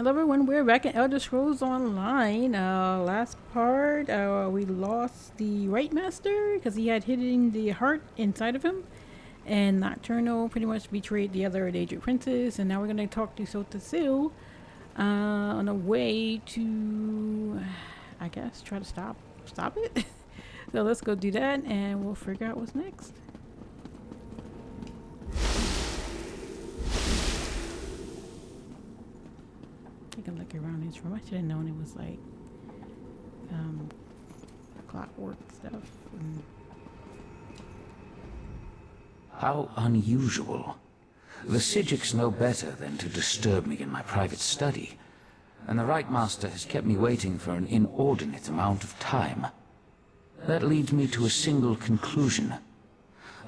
Hello everyone, we're back in Elder Scrolls Online. Last part, we lost the Right Master because he had hidden the heart inside of him. And Nocturnal pretty much betrayed the other Daedric Princess. And now we're going to talk to Sota Sil on a way to, I guess, try to stop it. So let's go do that and we'll figure out what's next. Take a look around this room. I should have known it was like clockwork stuff. How unusual. The Psijics know better than to disturb me in my private study, and the Right Master has kept me waiting for an inordinate amount of time. That leads me to a single conclusion.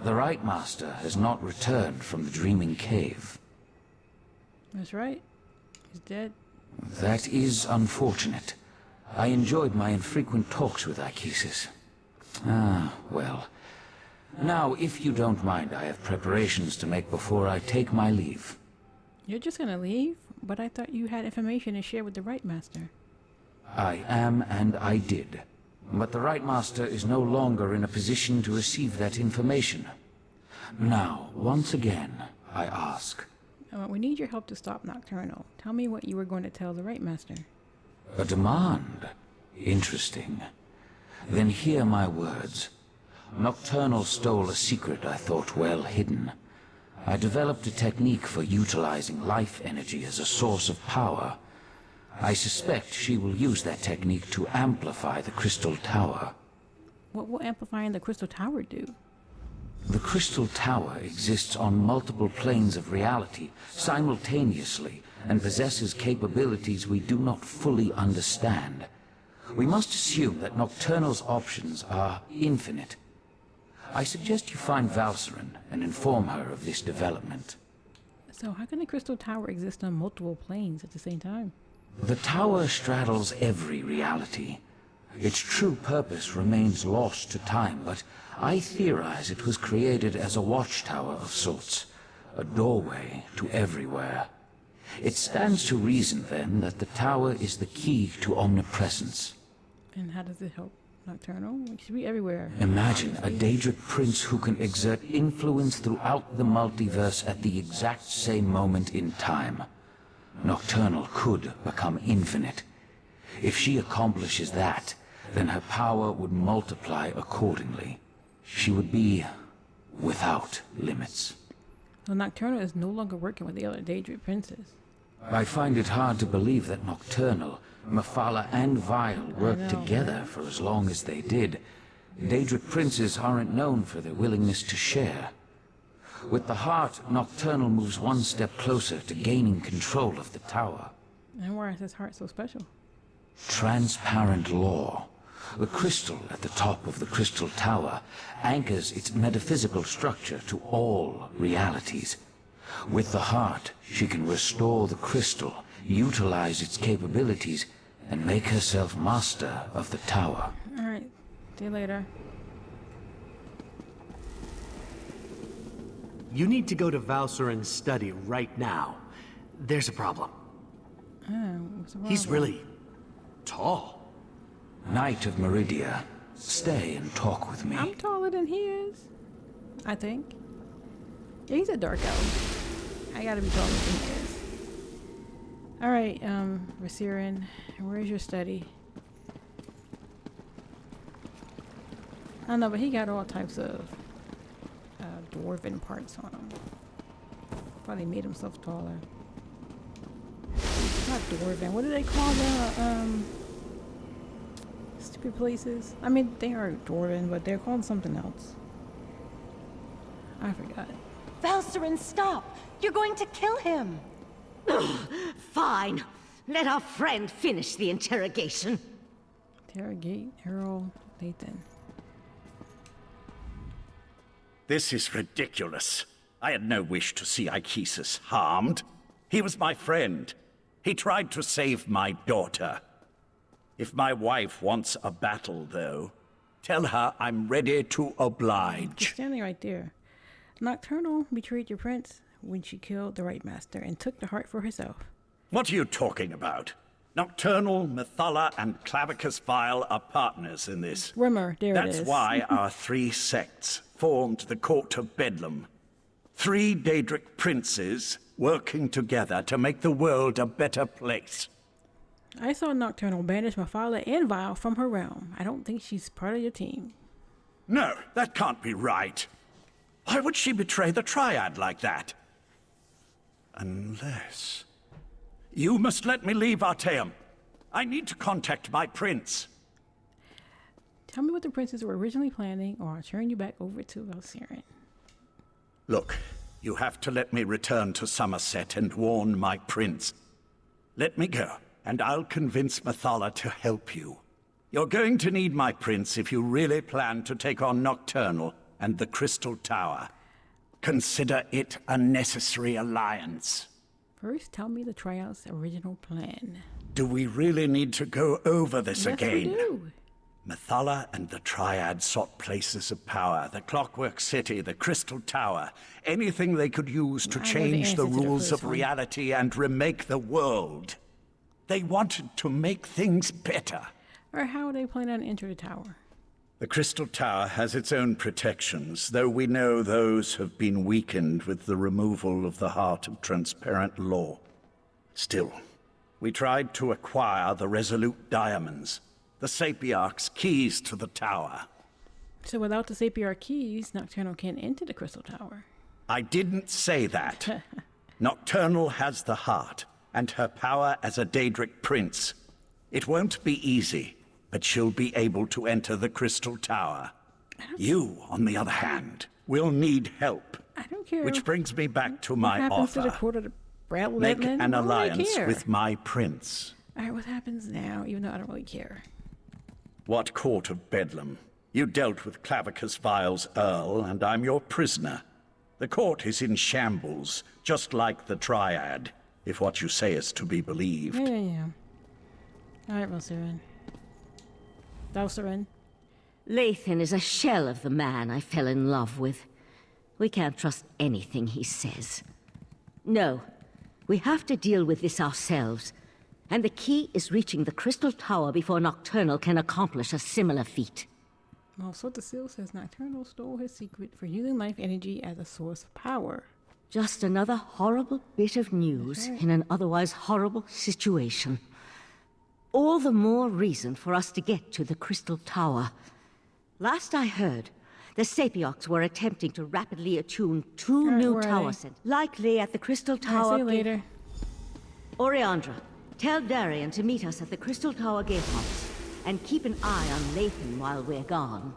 The Right Master has not returned from the Dreaming Cave. That's right. He's dead. That is unfortunate. I enjoyed my infrequent talks with Arcanist. Well. Now, if you don't mind, I have preparations to make before I take my leave. You're just gonna leave? But I thought you had information to share with the Right Master. I am, and I did. But the Right Master is no longer in a position to receive that information. Now, once again, I ask. We need your help to stop Nocturnal. Tell me what you were going to tell the Right Master. A demand? Interesting. Then hear my words. Nocturnal stole a secret I thought well hidden. I developed a technique for utilizing life energy as a source of power. I suspect she will use that technique to amplify the Crystal Tower. What will amplifying the Crystal Tower do? The Crystal Tower exists on multiple planes of reality simultaneously and possesses capabilities we do not fully understand. We must assume that Nocturnal's options are infinite. I suggest you find Valcerin and inform her of this development. So how can the Crystal Tower exist on multiple planes at the same time? The tower straddles every reality. Its true purpose remains lost to time, but I theorize it was created as a watchtower of sorts, a doorway to everywhere. It stands to reason, then, that the tower is the key to omnipresence. And how does it help Nocturnal? It should be everywhere. Imagine a Daedric prince who can exert influence throughout the multiverse at the exact same moment in time. Nocturnal could become infinite. If she accomplishes that, then her power would multiply accordingly. She would be without limits. So Nocturnal is no longer working with the other Daedric princes. I find it hard to believe that Nocturnal, Mephala, and Vile worked together for as long as they did. Daedric princes aren't known for their willingness to share. With the heart, Nocturnal moves one step closer to gaining control of the tower. And why is his heart so special? Transparent law. The crystal at the top of the Crystal Tower anchors its metaphysical structure to all realities. With the heart, she can restore the crystal, utilize its capabilities, and make herself master of the tower. Alright, see you later. You need to go to Valcerin's study right now. There's a problem. Oh, what's the problem? He's really tall. Knight of Meridia, stay and talk with me. I'm taller than he is. I think. Yeah, he's a dark elf. I gotta be taller than he is. Alright, Rasirin, where's your study? I don't know, but he got all types of dwarven parts on him. Probably made himself taller. Not dwarven. What do they call the stupid places? I mean, they are dwarven, but they're called something else. I forgot. Valcerin, stop! You're going to kill him! Fine. Let our friend finish the interrogation. Interrogate Earl Lathan. This is ridiculous. I had no wish to see Arcanist harmed. He was my friend. He tried to save my daughter. If my wife wants a battle, though, tell her I'm ready to Just oblige. standing right there. Nocturnal betrayed your prince when she killed the Right Master and took the heart for herself. What are you talking about? Nocturnal, Methala, and Clavicus Vile are partners in this. Rimmer, there it is. That's why our three sects formed the Court of Bedlam. 3 Daedric princes working together to make the world a better place. I saw Nocturnal banish Mephala and Vile from her realm. I don't think she's part of your team. No, that can't be right. Why would she betray the Triad like that? Unless... You must let me leave, Artaeum. I need to contact my prince. Tell me what the princes were originally planning, or I'll turn you back over to Valsiren. Look, you have to let me return to Summerset and warn my prince. Let me go, and I'll convince Methala to help you. You're going to need my prince if you really plan to take on Nocturnal and the Crystal Tower. Consider it a necessary alliance. First, tell me the Triad's original plan. Do we really need to go over this again? Yes, we do. Methala and the Triad sought places of power, the Clockwork City, the Crystal Tower, anything they could use to I know the change answer the to the rules first of one. reality and remake the world. They wanted to make things better. Or how are they planning to enter the tower? The Crystal Tower has its own protections, though we know those have been weakened with the removal of the Heart of Transparent Law. Still, we tried to acquire the Resolute Diamonds, the Sapiarch's keys to the tower. So without the Sapiar keys, Nocturnal can't enter the Crystal Tower. I didn't say that. Nocturnal has the heart, and her power as a Daedric prince. It won't be easy, but she'll be able to enter the Crystal Tower. You, on the other hand, will need help. I don't care. Which brings me back to what my happens to the offer. Court of the Bradley? Make an I don't really alliance care. with my prince. Alright, what happens now, even though I don't really care? What Court of Bedlam? You dealt with Clavicus Vile's Earl, and I'm your prisoner. The court is in shambles, just like the Triad, if what you say is to be believed. Yeah. Alright, Valsiren. Valsiren. Lathan is a shell of the man I fell in love with. We can't trust anything he says. No, we have to deal with this ourselves. And the key is reaching the Crystal Tower before Nocturnal can accomplish a similar feat. Also, the seal says Nocturnal stole his secret for using life energy as a source of power. Just another horrible bit of news in an otherwise horrible situation. All the more reason for us to get to the Crystal Tower. Last I heard, the Sapiarchs were attempting to rapidly attune 2 Alright, new where are tower they? centers. Likely at the Crystal Alright, Tower. see you later. Oriandra, tell Darian to meet us at the Crystal Tower gatehouse. And keep an eye on Lathan while we're gone.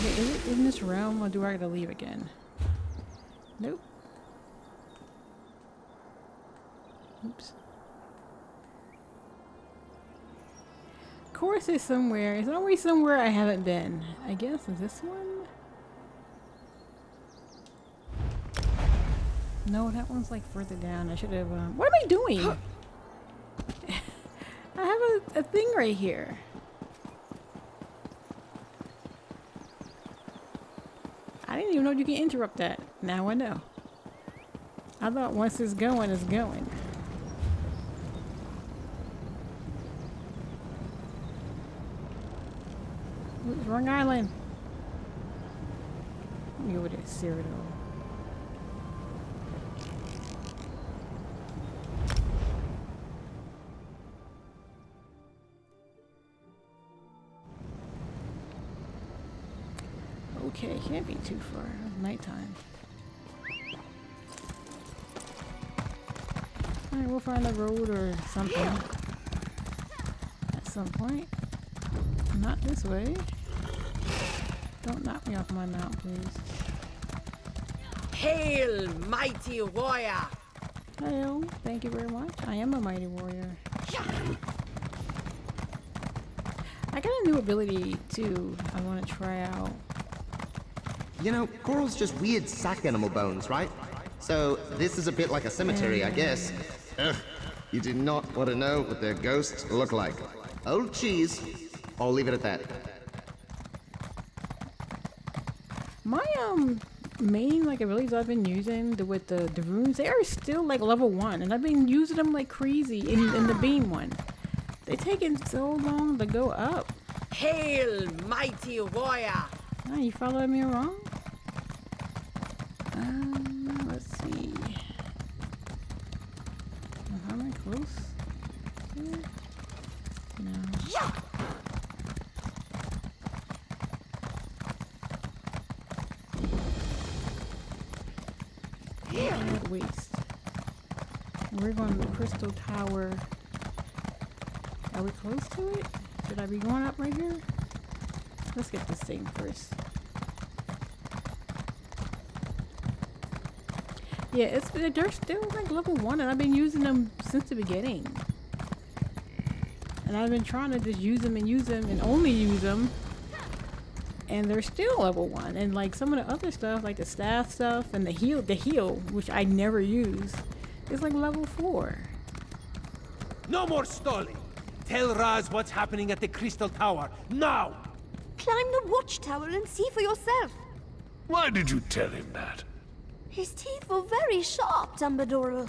Okay, is it in this realm, or do I gotta leave again? Nope. Oops. Of course it's somewhere. It's always somewhere I haven't been. I guess, is this one? No, that one's like further down. I should have, what am I doing? I have a thing right here. I didn't even know you can interrupt that. Now I know. I thought once it's going, it's going. Oops, wrong island. Let me go over there, Cyrodiil. Okay, can't be too far. It's nighttime. Alright, we'll find a road or something. At some point. Not this way. Don't knock me off my mount, please. Hail, mighty warrior! Hello, thank you very much. I am a mighty warrior. I got a new ability too I want to try out. You know, coral's just weird sack animal bones, right? So this is a bit like a cemetery, I guess. Ugh, you do not want to know what their ghosts look like. Old cheese. I'll leave it at that. My main like abilities I've been using with the runes, they are still like level 1, and I've been using them like crazy in the beam one. They're taking so long to go up. Hail, mighty warrior! Oh, you following me around? Let's see. Am I close? No. Bad waste. We're going to the Crystal Tower. Are we close to it? Should I be going up right here? Let's get this thing first. Yeah, they're still like level 1, and I've been using them since the beginning. And I've been trying to just use them and only use them. And they're still level 1. And like some of the other stuff, like the staff stuff and the heal, which I never use, is like level 4. No more stalling! Tell Raz what's happening at the Crystal Tower, now! Climb the watchtower and see for yourself. Why did you tell him that? His teeth were very sharp, Dumbledore.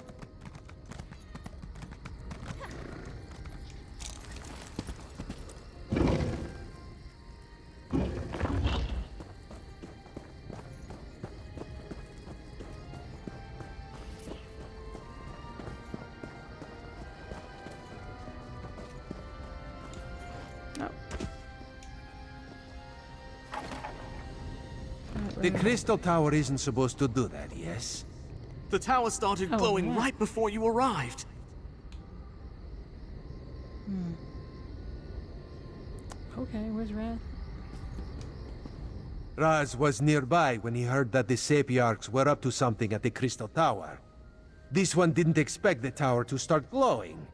The Crystal Tower isn't supposed to do that, yes? The tower started glowing yeah. right before you arrived. Okay, where's Red? Raz was nearby when he heard that the Sapiarchs were up to something at the Crystal Tower. This one didn't expect the tower to start glowing.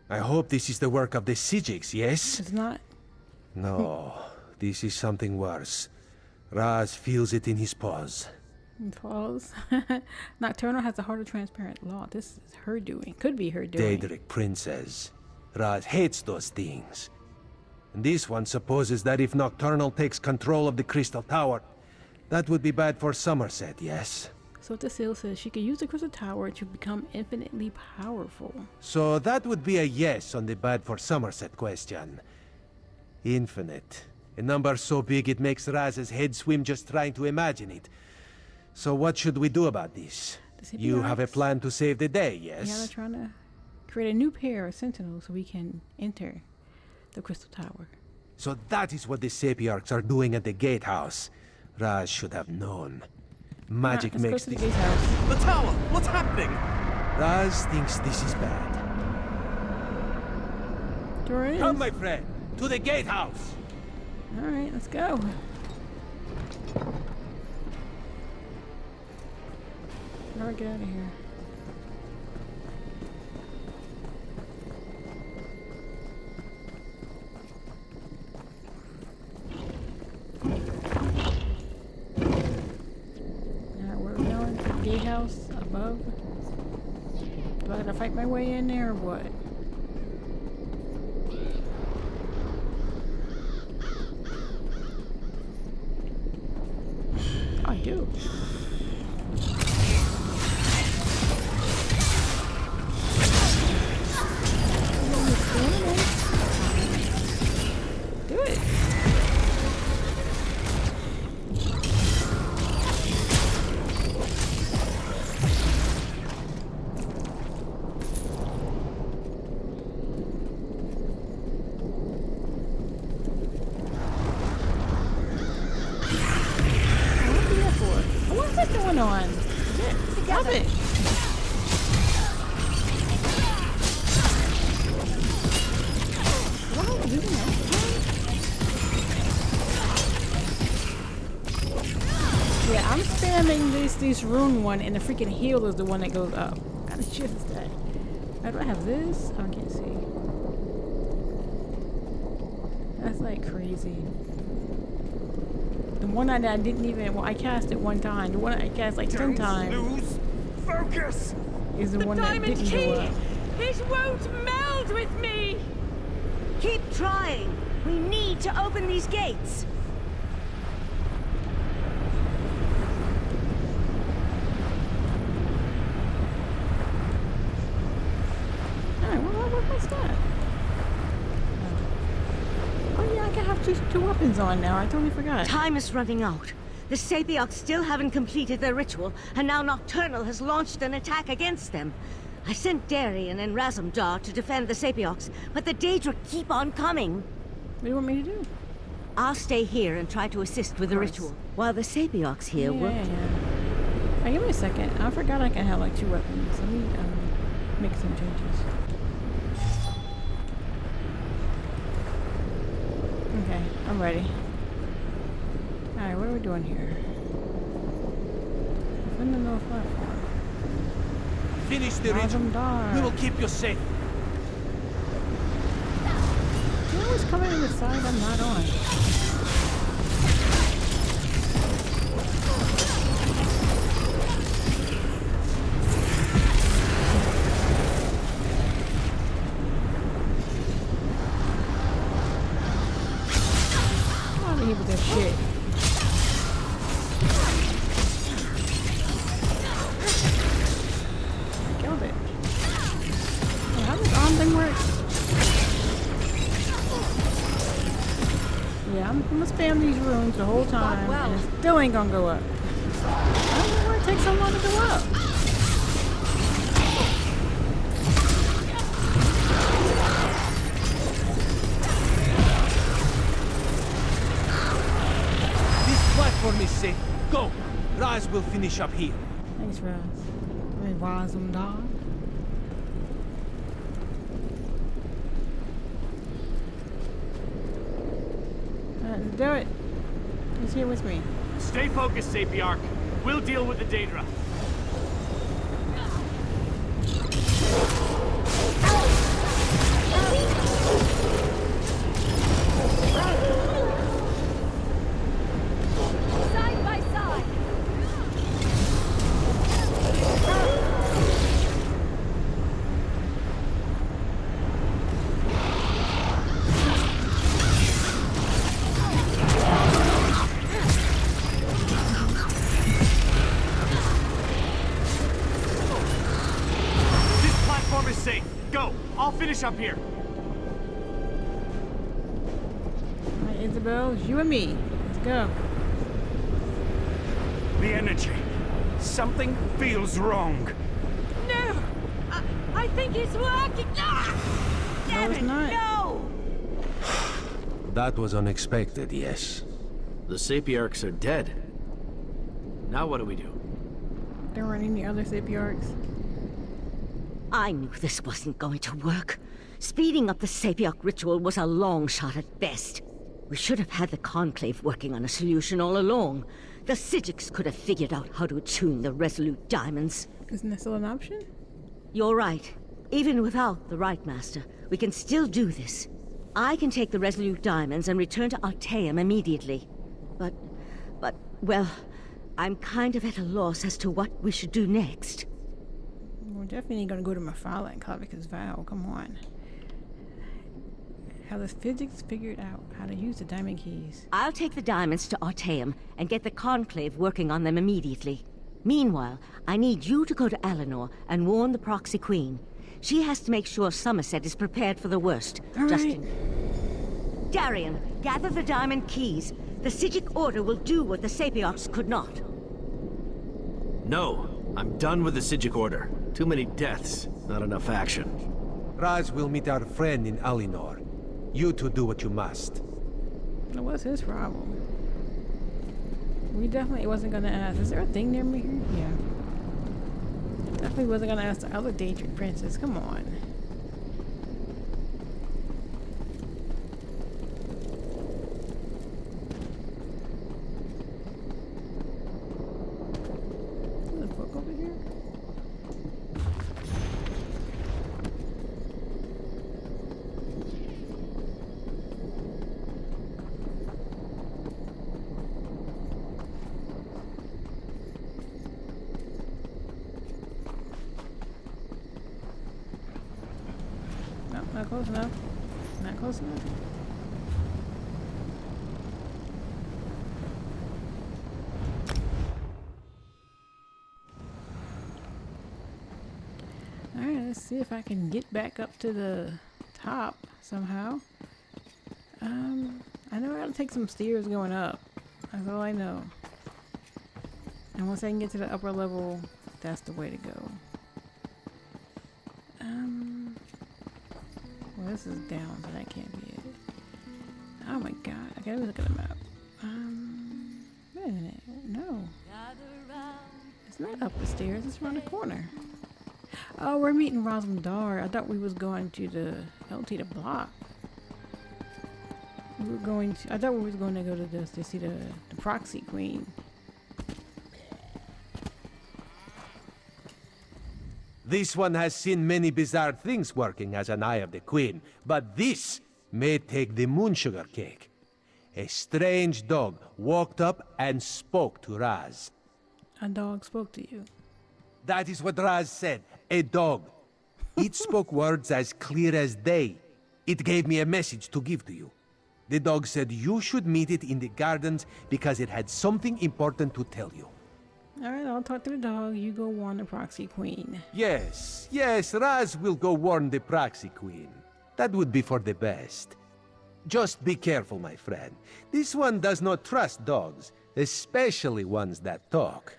I hope this is the work of the Sijics, yes? It's not. No, this is something worse. Raz feels it in his paws. Falls. Nocturnal has a harder transparent law. This is her doing. Could be her doing. Daedric Princess. Raz hates those things. And this one supposes that if Nocturnal takes control of the Crystal Tower, that would be bad for Summerset, yes? So what the seal says, she could use the Crystal Tower to become infinitely powerful. So that would be a yes on the bad for Summerset question. Infinite. A number so big it makes Raz's head swim just trying to imagine it. So what should we do about this? You have a plan to save the day, yes? Yeah, they're trying to create a new pair of sentinels so we can enter the Crystal Tower. So that is what the Sapiarchs are doing at the gatehouse. Raz should have known. Magic Let's go makes to the this... gatehouse. The tower! What's happening? Raz thinks this is bad. Sure is. Come, my friend, to the gatehouse! Alright, let's go. How do I get out of here? Alright, where are we going? The gatehouse above? Do I gotta fight my way in there or what? I do. Do it. What's that going on? Stop it. Why are you doing that? Yeah, I'm spamming this rune one, and the freaking heal is the one that goes up. What kind of shit is that? Why do I have this? Oh, I can't see. That's like crazy. The one that I didn't even, well, I cast it one time. The one I cast like 10 times. Lose focus! Is the one that diamond didn't key! go up. It won't meld with me! Keep trying. We need to open these gates. weapons on now. I totally forgot. Time is running out. The Sapiocs still haven't completed their ritual, and now Nocturnal has launched an attack against them. I sent Darien and Razumdar to defend the Sapiocs, but the Daedra keep on coming. What do you want me to do? I'll stay here and try to assist with the ritual, while the Sapiocs here work. Hey, give me a second. I forgot I can have like 2 weapons. Let me make some changes. Okay, I'm ready. Alright, what are we doing here? Defend the north platform. Finish the ritual. We will keep you safe. You always coming in the side I'm not on. Come on, here with that shit. Killed it. Hey, how does this arm thing work? Yeah, I'm gonna spam these runes the whole time, and it still ain't gonna go up. I don't know why it takes so long to go up. This platform is safe. Go! Raz will finish up here. Thanks, Raz. I mean, Razumdar. Let's do it. He's here with me. Stay focused, Sapiarch. We'll deal with the Daedra. Side by side. This platform is safe. Go. I'll finish up here. Alright, Isabel, it's you and me. Let's go. The energy. Something feels wrong. No! I think it's working! Ah! Damn it's it, not. no! That was unexpected, yes. The Sapiarchs are dead. Now what do we do? There weren't any other Sapiarchs. I knew this wasn't going to work. Speeding up the Sapioc ritual was a long shot at best. We should have had the Conclave working on a solution all along. The Psijics could have figured out how to attune the Resolute Diamonds. Isn't that still an option? You're right. Even without the Right Master, we can still do this. I can take the Resolute Diamonds and return to Artaeum immediately. But, well, I'm kind of at a loss as to what we should do next. We're definitely gonna go to Mephala and Kavika's vow. Come on. Have the physics figured out how to use the diamond keys? I'll take the diamonds to Artaeum and get the Conclave working on them immediately. Meanwhile, I need you to go to Alinor and warn the Proxy Queen. She has to make sure Summerset is prepared for the worst. All right. Darien, gather the diamond keys. The Psijic Order will do what the Sapiocs could not. No. I'm done with the Psijic Order. Too many deaths, not enough action. Raz will meet our friend in Alinor. You two do what you must. Now, what's his problem? We definitely wasn't gonna ask. Is there a thing near me here? Yeah. Definitely wasn't gonna ask the other Daedric princess. Come on. There's a book over here. No, not close enough. Not close enough. Alright, let's see if I can get back up to the top somehow. I know I gotta take some stairs going up. That's all I know. And once I can get to the upper level, that's the way to go. Well, this is down, so that can't be it. Oh my god, I gotta look at the map. Wait a minute. No. It's not up the stairs, it's around the corner. Oh, we're meeting Rosendar. I thought we was going to the LT to block. I thought we was going to go to this to see the proxy queen. This one has seen many bizarre things working as an Eye of the Queen, but this may take the moon sugar cake. A strange dog walked up and spoke to Raz. A dog spoke to you. That is what Raz said, a dog. It spoke words as clear as day. It gave me a message to give to you. The dog said you should meet it in the gardens because it had something important to tell you. Alright, I'll talk to the dog. You go warn the proxy queen. Yes, Raz will go warn the proxy queen. That would be for the best. Just be careful, my friend. This one does not trust dogs, especially ones that talk.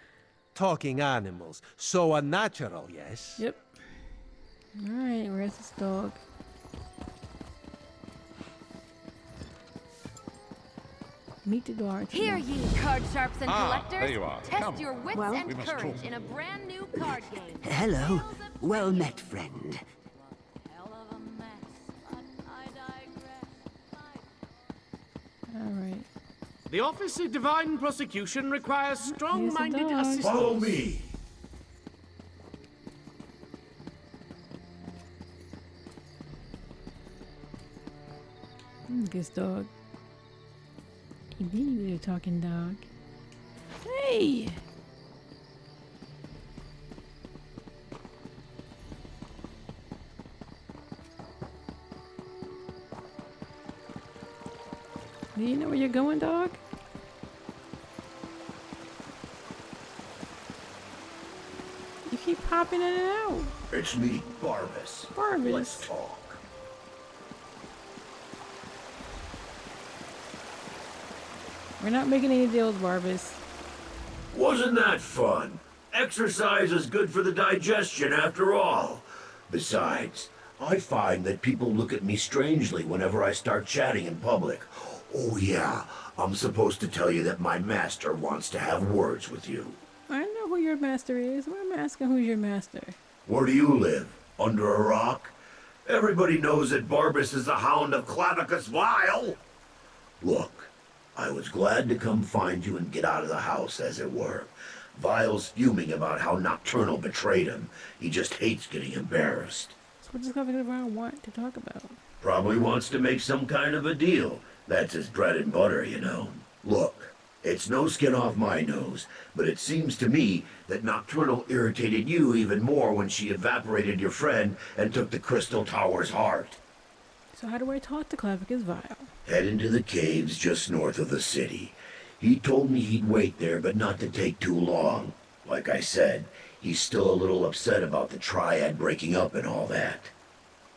Talking animals. So unnatural, yes? Yep. Alright, where's this dog? Meet the dog. Here, ye card sharps and collectors. there you are. Test Come. your wits We and must courage talk. in a brand new card game. Hello. Well met, friend. Hell of a mess, but I digress. Alright. The Office of Divine Prosecution requires strong-minded Here's the dog. assistance. Follow me. This dog. He be you, talking dog. Hey! Do you know where you're going, dog? You keep popping in and out. It's me, Barbas. Barbas. Let's talk. We're not making any deals, Barbas. Wasn't that fun? Exercise is good for the digestion after all. Besides, I find that people look at me strangely whenever I start chatting in public. Oh yeah, I'm supposed to tell you that my master wants to have words with you. I know who your master is. Why am I asking who's your master? Where do you live? Under a rock? Everybody knows that Barbas is the Hound of Clavicus Vile. Look, I was glad to come find you and get out of the house, as it were. Vile's fuming about how Nocturnal betrayed him. He just hates getting embarrassed. So what does Clavicus want to talk about? Probably wants to make some kind of a deal. That's his bread and butter, you know. Look, it's no skin off my nose, but it seems to me that Nocturnal irritated you even more when she evaporated your friend and took the Crystal Tower's heart. So how do I talk to Clavicus Vile? Head into the caves just north of the city. He told me he'd wait there, but not to take too long. Like I said, he's still a little upset about the Triad breaking up and all that.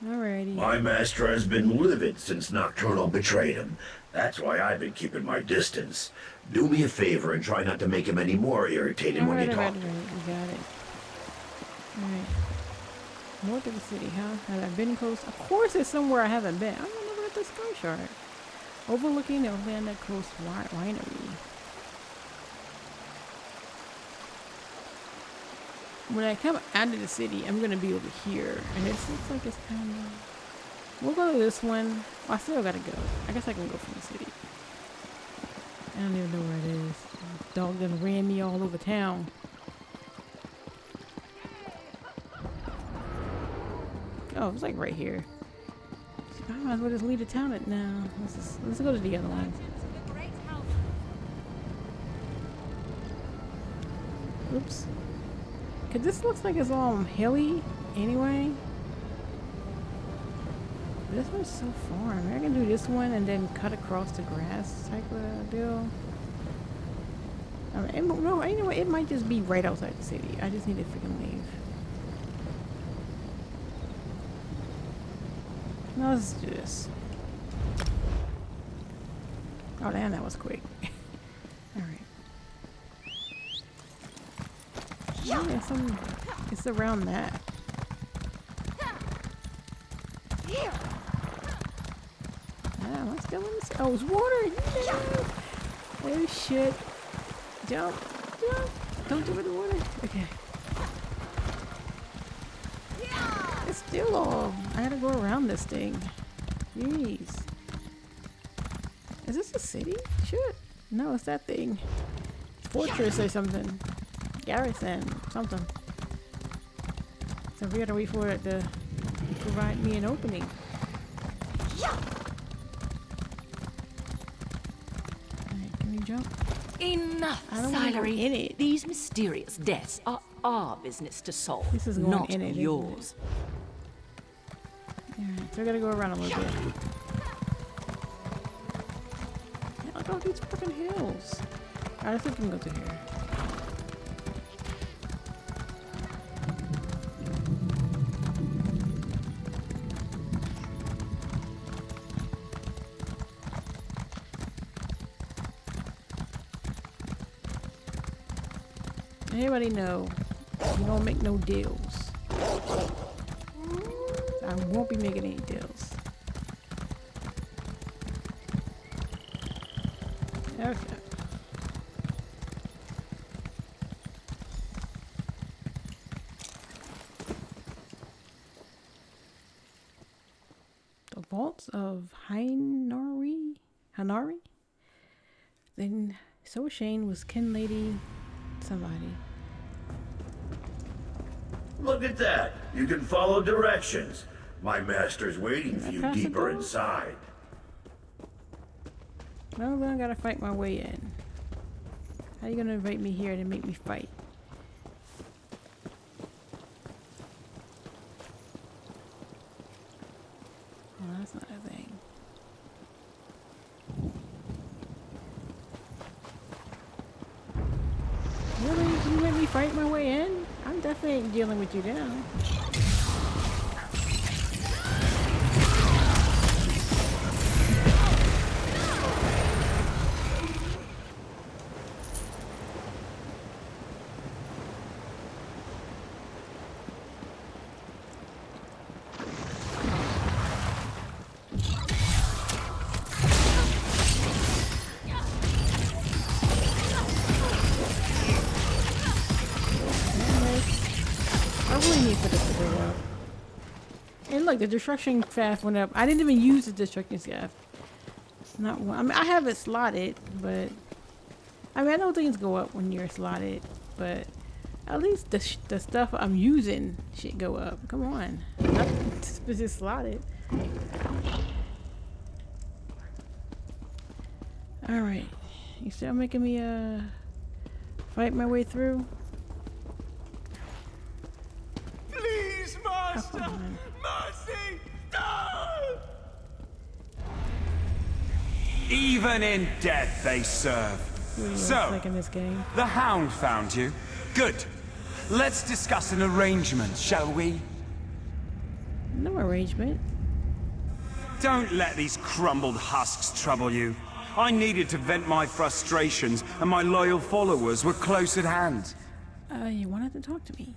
Alrighty. My master has been livid since Nocturnal betrayed him. That's why I've been keeping my distance. Do me a favor and try not to make him any more irritated when you talk. Alright, we got it. Alright. North of the city, huh? Have I been close? Of course it's somewhere I haven't been. I don't know about the sky shard. Overlooking the Orlando Coast Winery. When I come out of the city, I'm gonna be over here. And it looks like it's kind of... We'll go to this one. Oh, I still gotta go. I guess I can go from the city. I don't even know where it is. The dog done ran me all over town. Oh, it's like right here. I might as well just leave the town at now. Let's go to the other one. Oops. Cause this looks like it's all hilly anyway. But this one's so far. I mean, I can do this one and then cut across the grass type of deal. I mean, no, anyway, it might just be right outside the city. I just need to freaking leave. Now let's do this. Oh damn, that was quick. Alright. Yeah, it's around that. Ah, am I still in this? Oh, it's water! Yeah. Oh shit. Jump. Jump. Don't jump in the water. Okay. It's still all. I gotta go around this thing. Jeez. Is this a city? Shit. No, it's that thing. Fortress or something. Garrison. Something. So we gotta wait for it to provide me an opening. Alright, can we jump? Enough, I don't want to go in Silery. it. These mysterious deaths are our business to solve, This is going not in it, isn't it? yours. Alright, so I gotta go around a little bit. Yeah, look at all these fucking hills. Alright, I think we can go through here. Anybody know? You don't make no deals. I won't be making any deals. Okay. The vaults of Hanari? Then So Shane was Kin Lady somebody. Look at that. You can follow directions. My master's waiting for you pass the deeper door? inside. Well, then I gotta fight my way in. How you gonna invite me here to make me fight? Oh, that's not a thing. Really? You let me fight my way in? I'm definitely ain't dealing with you now. I really need for this to go up. And look, the destruction shaft went up. I didn't even use the destruction shaft. It's not one. I mean, I have it slotted, but I mean, I know things go up when you're slotted, but at least the stuff I'm using should go up. Come on, it's just slotted. All right, you still making me fight my way through? Please, Master! Oh, Mercy! No! Even in death they serve. what do you So, like in this game? the Hound found you. Good. Let's discuss an arrangement, shall we? No arrangement. Don't let these crumbled husks trouble you. I needed to vent my frustrations, and my loyal followers were close at hand. You wanted to talk to me.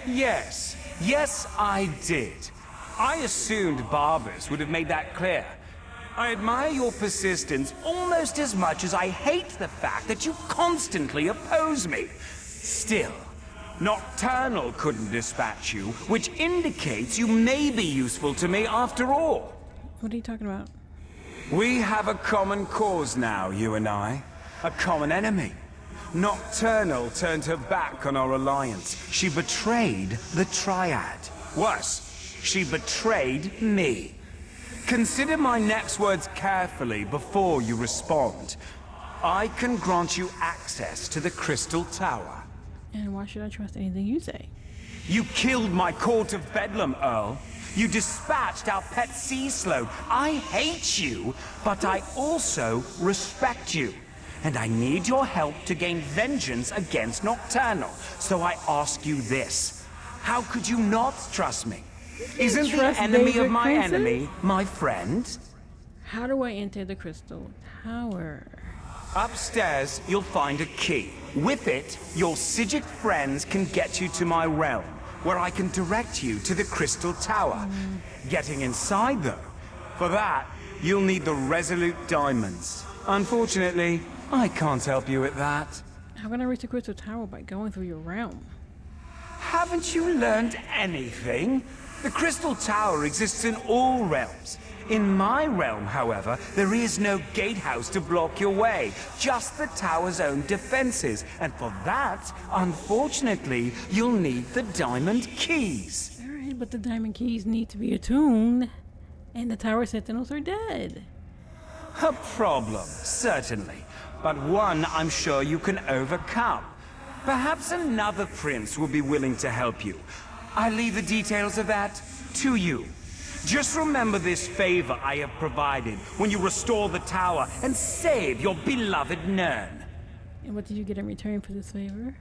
Yes. Yes, I did. I assumed Barbas would have made that clear. I admire your persistence almost as much as I hate the fact that you constantly oppose me. Still, Nocturnal couldn't dispatch you, which indicates you may be useful to me after all. What are you talking about? We have a common cause now, you and I. A common enemy. Nocturnal turned her back on our alliance. She betrayed the Triad. Worse, she betrayed me. Consider my next words carefully before you respond. I can grant you access to the Crystal Tower. And why should I trust anything you say? You killed my Court of Bedlam, Earl. You dispatched our pet sea sloan. I hate you, but I also respect you. And I need your help to gain vengeance against Nocturnal. So I ask you this. How could you not trust me? Isn't the trust enemy David of my Crimson? enemy my friend? How do I enter the crystal tower? Upstairs, you'll find a key. With it, your Psijic friends can get you to my realm, where I can direct you to the crystal tower. Getting inside, though, for that, you'll need the Resolute Diamonds. Unfortunately, I can't help you with that. How can I reach the crystal tower by going through your realm? Haven't you learned anything? The crystal tower exists in all realms. In my realm, however, there is no gatehouse to block your way, just the tower's own defenses. And for that, unfortunately, you'll need the diamond keys. Alright, but the diamond keys need to be attuned, and the tower sentinels are dead. A problem, certainly, but one I'm sure you can overcome. Perhaps another prince will be willing to help you. I leave the details of that to you. Just remember this favor I have provided when you restore the tower and save your beloved Nern. And what did you get in return for this favor?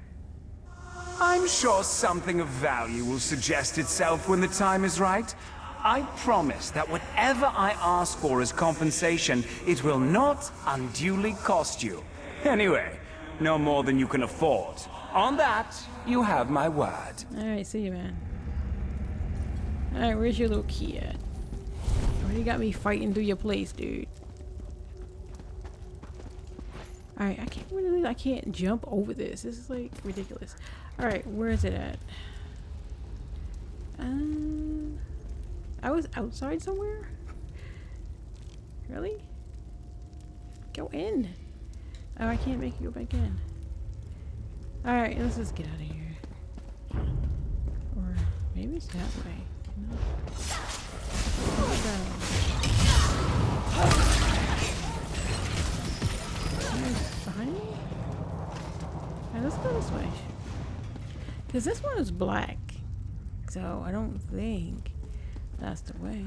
I'm sure something of value will suggest itself when the time is right. I promise that whatever I ask for as compensation, it will not unduly cost you. Anyway, no more than you can afford. On that, you have my word. Alright, see you, man. Alright, where's your little key at? Already got me fighting through your place, dude. Alright, I can't jump over this. This is like ridiculous. Alright, where is it at? I was outside somewhere? Really? Go in. Oh, I can't make you go back in. Alright, let's just get out of here. Or maybe it's that way. No. Behind me? Alright, let's go this way. Because this one is black. So I don't think that's the way.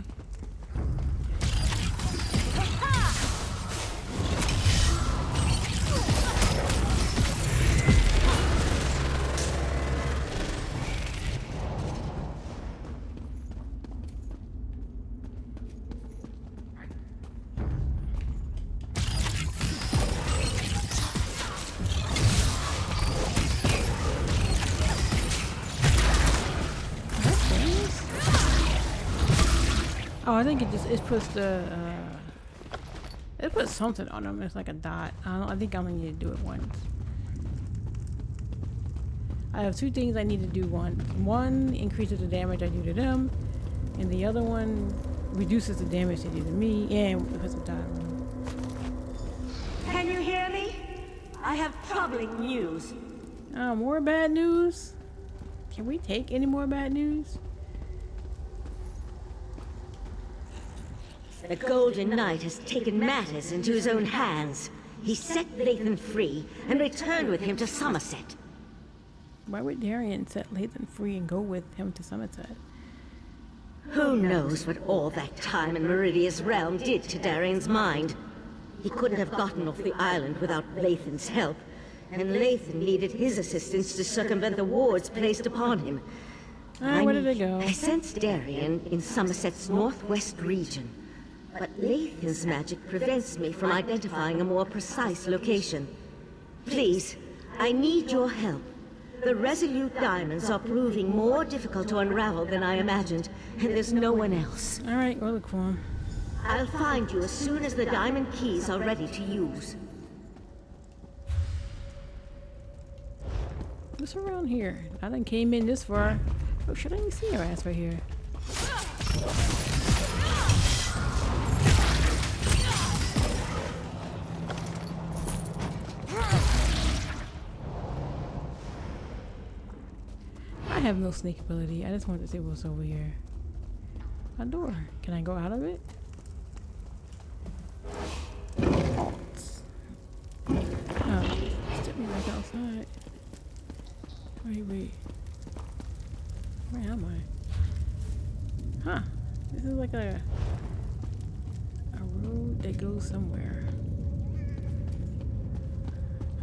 Oh, I think it puts the it puts something on them. It's like a dot. I think I only need to do it once. I have two things I need to do. One increases the damage I do to them, and the other one reduces the damage they do to me. And it puts a dot on them. Can you hear me? I have troubling news. Oh, more bad news? Can we take any more bad news? The Golden Knight has taken matters into his own hands. He set Lathan free and returned with him to Summerset. Why would Darian set Lathan free and go with him to Summerset? Who knows what all that time in Meridia's realm did to Darian's mind? He couldn't have gotten off the island without Lathan's help, and Lathan needed his assistance to circumvent the wards placed upon him. Where did it go? I sensed Darian in Summerset's northwest region. But Lathan's magic prevents me from identifying a more precise location. Please, I need your help. The Resolute Diamonds are proving more difficult to unravel than I imagined, and there's no one else. Alright, we'll look for him. I'll find you as soon as the diamond keys are ready to use. What's around here? I done came in this far. Oh, should I even see your ass right here? I have no sneak ability. I just wanted to see what's over here. A door. Can I go out of it? Oh, step me back outside. Wait. Where am I? Huh. This is like a road that goes somewhere.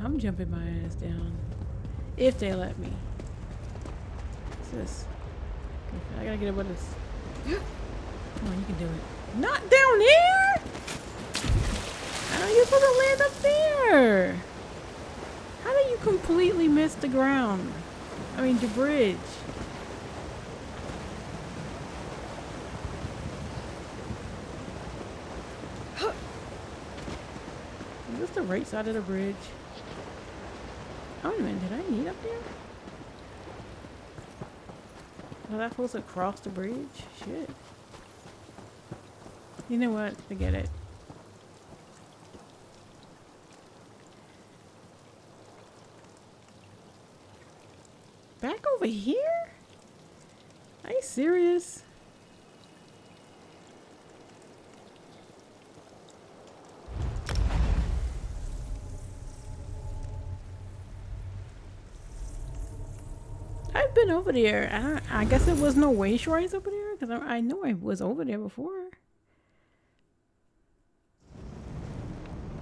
I'm jumping my ass down. If they let me. This. I gotta get above this. Come on, you can do it. Not down here! No, you're supposed to land up there. How did you completely miss the ground? I mean, the bridge. Is this the right side of the bridge? Oh, wait a minute, did I need up there? Was I supposed to cross the bridge? Shit. You know what? Forget it. Back over here? Are you serious? I've been over there. I guess it was no way shrines over there because I know I was over there before.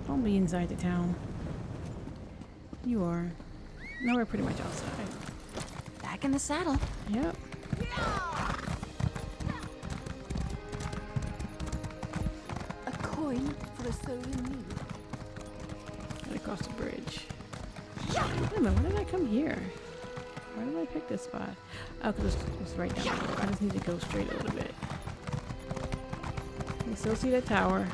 Don't be inside the town. You are. No, we're pretty much outside. Back in the saddle. Yep. A coin for a soul in need. Gotta cross the bridge. Wait a minute, why did I come here? Why did I pick this spot? Oh, because it's right down there. I just need to go straight a little bit. You still see that tower.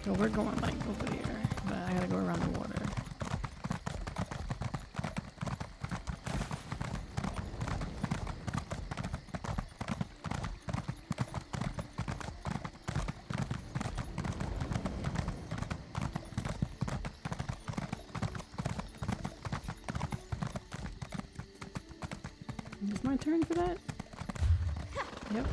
So we're going like over there, but I gotta go around the water. Is my turn for that? Yep.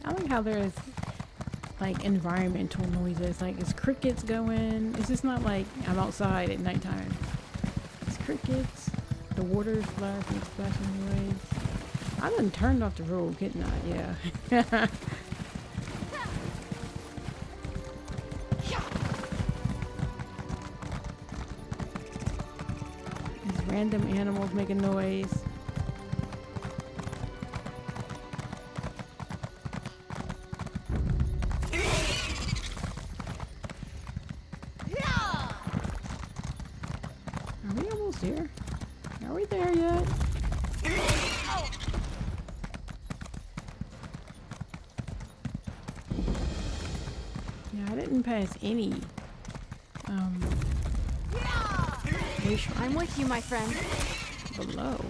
I like how there's like environmental noises, like it's crickets going. It's just not like I'm outside at nighttime. It's crickets, the water's flashing waves. I done turned off the road, couldn't I? Yeah. These random animals making noise. Are we almost there? Are we there yet? Yeah, I didn't pass any. I'm with you, my friend. Below.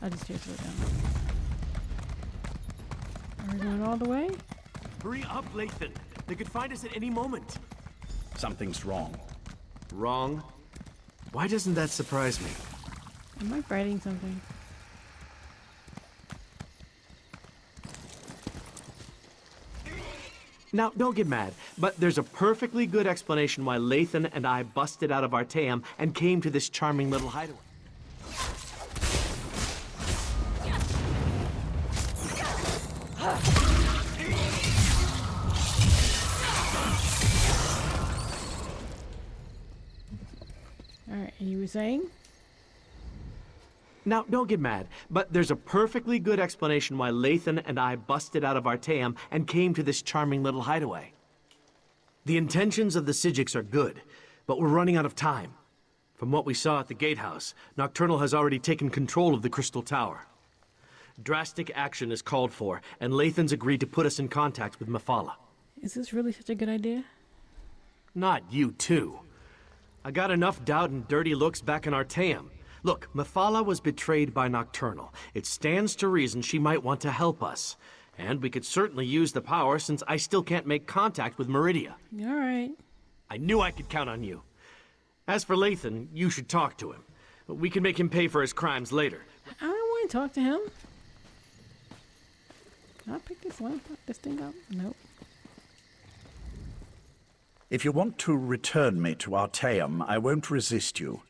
I just hear it down. Are we going all the way? Hurry up, Lathan. They could find us at any moment. Something's wrong. Wrong? Why doesn't that surprise me? Am I writing something? Now, don't get mad, but there's a perfectly good explanation why Lathan and I busted out of Artaeum and came to this charming little hideaway. Alright, you were saying? Now, don't get mad, but there's a perfectly good explanation why Lathan and I busted out of Artaeum and came to this charming little hideaway. The intentions of the Psijics are good, but we're running out of time. From what we saw at the gatehouse, Nocturnal has already taken control of the Crystal Tower. Drastic action is called for, and Lathan's agreed to put us in contact with Mephala. Is this really such a good idea? Not you, too. I got enough doubt and dirty looks back in Artaeum. Look, Mephala was betrayed by Nocturnal. It stands to reason she might want to help us. And we could certainly use the power since I still can't make contact with Meridia. Alright. I knew I could count on you. As for Lathan, you should talk to him. We can make him pay for his crimes later. I don't want to talk to him. Can I pick this thing up? Nope. If you want to return me to Artaeum, I won't resist you.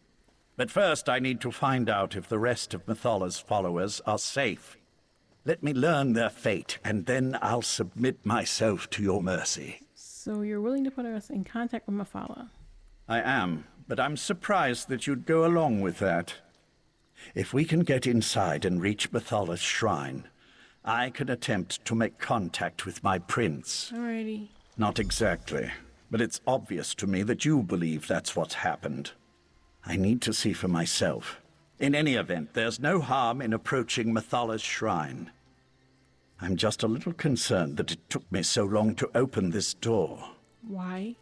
But first I need to find out if the rest of Methala's followers are safe. Let me learn their fate, and then I'll submit myself to your mercy. So you're willing to put us in contact with Mafala? I am, but I'm surprised that you'd go along with that. If we can get inside and reach Bathala's shrine, I can attempt to make contact with my prince. Alrighty. Not exactly, but it's obvious to me that you believe that's what's happened. I need to see for myself. In any event, there's no harm in approaching Bathala's shrine. I'm just a little concerned that it took me so long to open this door. Why?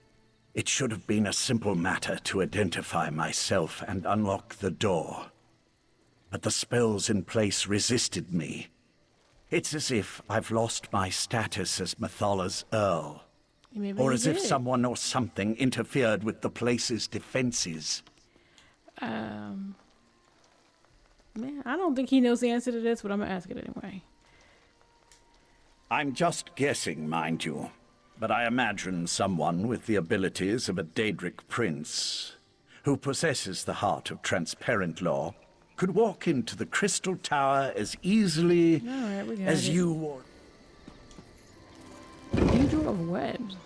It should have been a simple matter to identify myself and unlock the door. But the spells in place resisted me. It's as if I've lost my status as Bathala's Earl. Maybe Or you as if did. someone or something interfered with the place's defenses. Man, I don't think he knows the answer to this, but I'm gonna ask it anyway. I'm just guessing, mind you, but I imagine someone with the abilities of a Daedric prince, who possesses the heart of transparent law, could walk into the Crystal Tower as easily Alright, we got as it. you or... Cathedral of Webs.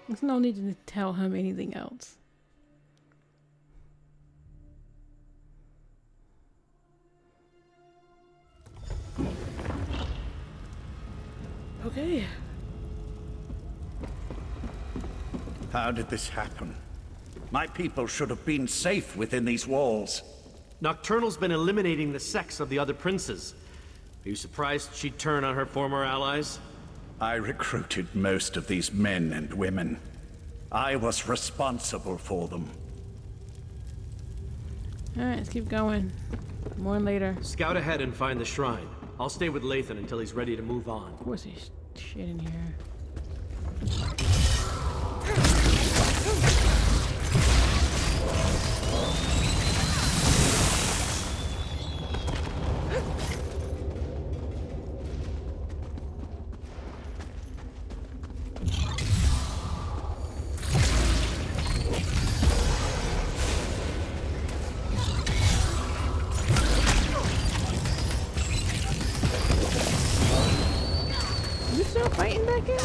There's no need to tell him anything else. Okay. How did this happen? My people should have been safe within these walls. Nocturnal's been eliminating the sex of the other princes. Are you surprised she'd turn on her former allies? I recruited most of these men and women. I was responsible for them. Alright, let's keep going. More later. Scout ahead and find the shrine. I'll stay with Lathan until he's ready to move on. Of course there's shit in here. You still fighting back here?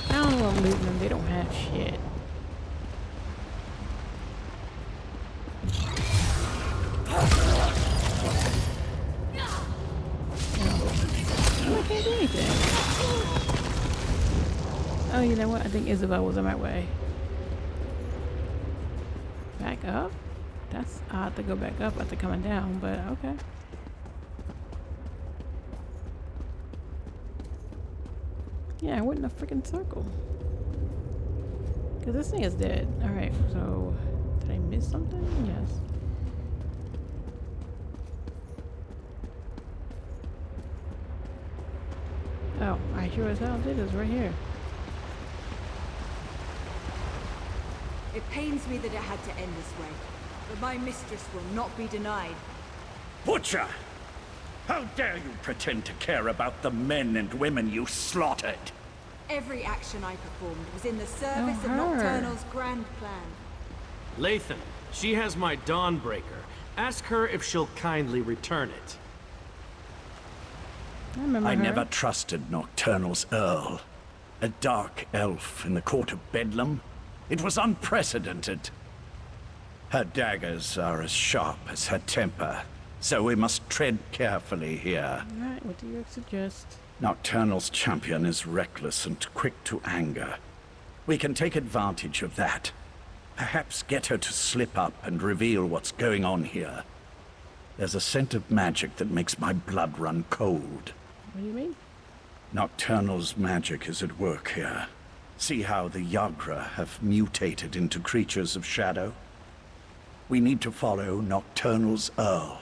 I don't know what looting them. They don't have shit. I can't do anything. Oh, you know what? I think Isabel was on my way. Back up? That's odd to go back up after coming down, but okay. Yeah, I went in a freaking circle. Because this thing is dead. Alright, so... Did I miss something? Yes. Oh, I sure as hell did. It's right here. It pains me that it had to end this way, but my mistress will not be denied. Butcher! How dare you pretend to care about the men and women you slaughtered? Every action I performed was in the service of her. Nocturnal's grand plan. Lathan, she has my Dawnbreaker. Ask her if she'll kindly return it. I remember I her. never trusted Nocturnal's Earl. A dark elf in the court of Bedlam? It was unprecedented. Her daggers are as sharp as her temper, so we must tread carefully here. Alright, what do you suggest? Nocturnal's champion is reckless and quick to anger. We can take advantage of that. Perhaps get her to slip up and reveal what's going on here. There's a scent of magic that makes my blood run cold. What do you mean? Nocturnal's magic is at work here. See how the Yagra have mutated into creatures of shadow? We need to follow Nocturnal's Earl.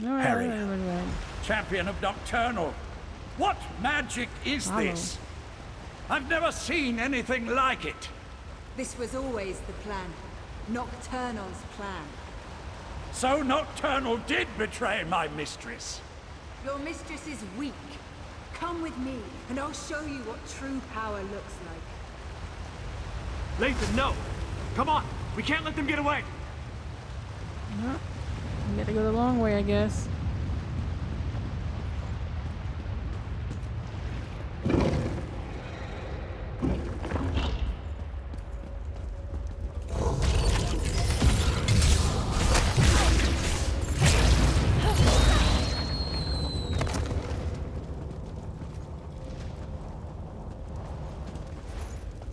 Alright, Harry. right. Champion of Nocturnal! What magic is Follow. this? I've never seen anything like it! This was always the plan. Nocturnal's plan. So Nocturnal did betray my mistress! Your mistress is weak, Come with me, and I'll show you what true power looks like. Lathan, no! Come on! We can't let them get away! No. You gotta go the long way, I guess.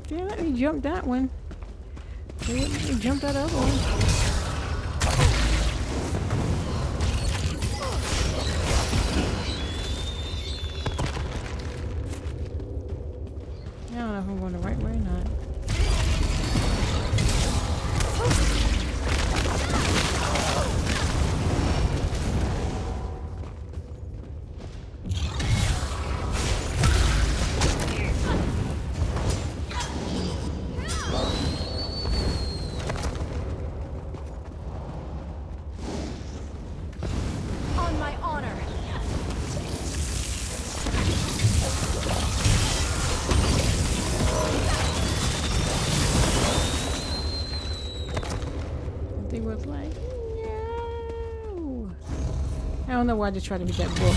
Yeah, let me jump that one. Let me jump that other one. I don't know if I'm going the right way or not. On my honor. They was like, no. I don't know why I just tried to hit that book.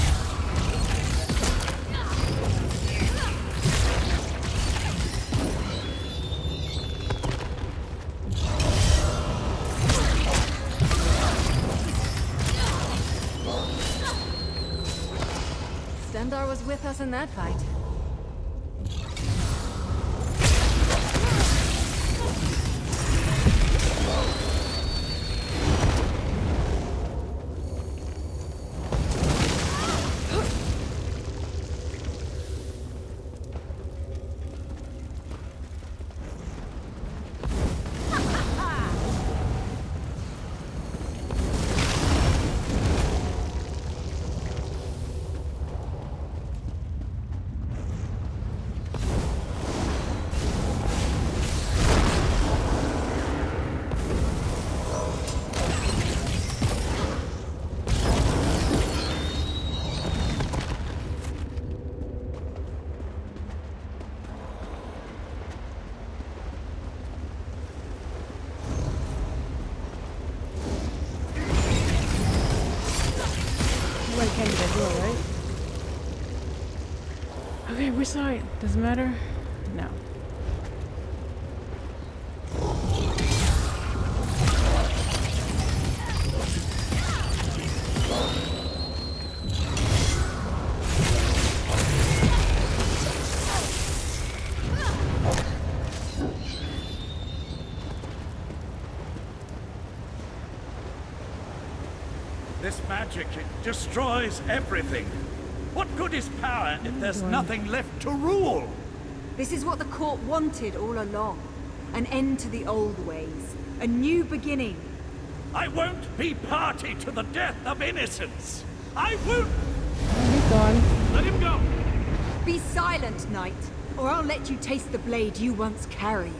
Stendar was with us in that fight. Nobody came to that door, right? Okay, which side? Doesn't matter? No. This magic, it destroys everything. What good is power if there's nothing left to rule? This is what the court wanted all along. An end to the old ways. A new beginning. I won't be party to the death of innocents. I won't. He's gone. Let him go! Be silent, knight, or I'll let you taste the blade you once carried.